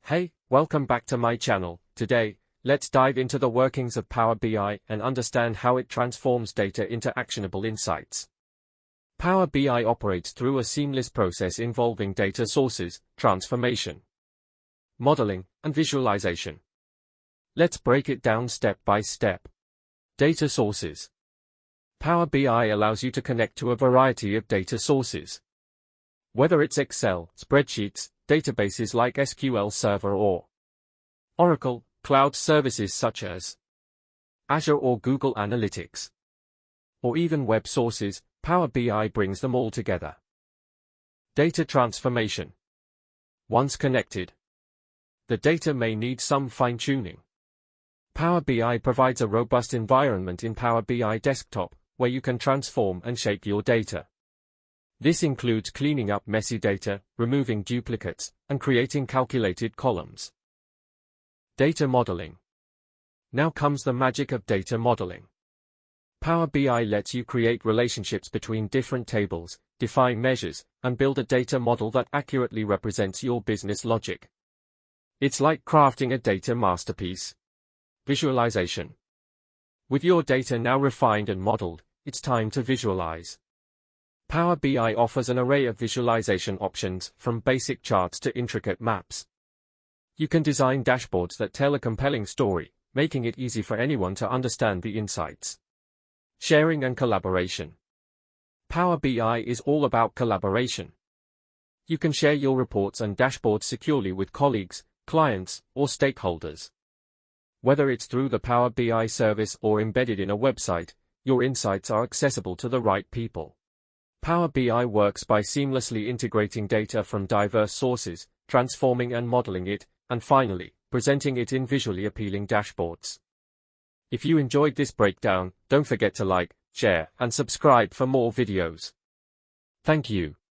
Hey, welcome back to my channel. Today, let's dive into the workings of Power BI and understand how it transforms data into actionable insights. Power BI operates through a seamless process involving data sources, transformation, modeling, and visualization. Let's break it down step by step. Data sources. Power BI allows you to connect to a variety of data sources. Whether it's Excel, spreadsheets, databases like SQL Server or Oracle, cloud services such as Azure or Google Analytics, or even web sources, Power BI brings them all together. Data transformation. Once connected, the data may need some fine-tuning. Power BI provides a robust environment in Power BI Desktop, where you can transform and shape your data. This includes cleaning up messy data, removing duplicates, and creating calculated columns. Data modeling. Now comes the magic of data modeling. Power BI lets you create relationships between different tables, define measures, and build a data model that accurately represents your business logic. It's like crafting a data masterpiece. Visualization. With your data now refined and modeled, it's time to visualize. Power BI offers an array of visualization options, from basic charts to intricate maps. You can design dashboards that tell a compelling story, making it easy for anyone to understand the insights. Sharing and collaboration. Power BI is all about collaboration. You can share your reports and dashboards securely with colleagues, clients, or stakeholders. Whether it's through the Power BI service or embedded in a website, your insights are accessible to the right people. Power BI works by seamlessly integrating data from diverse sources, transforming and modeling it, and finally, presenting it in visually appealing dashboards. If you enjoyed this breakdown, don't forget to like, share, and subscribe for more videos. Thank you.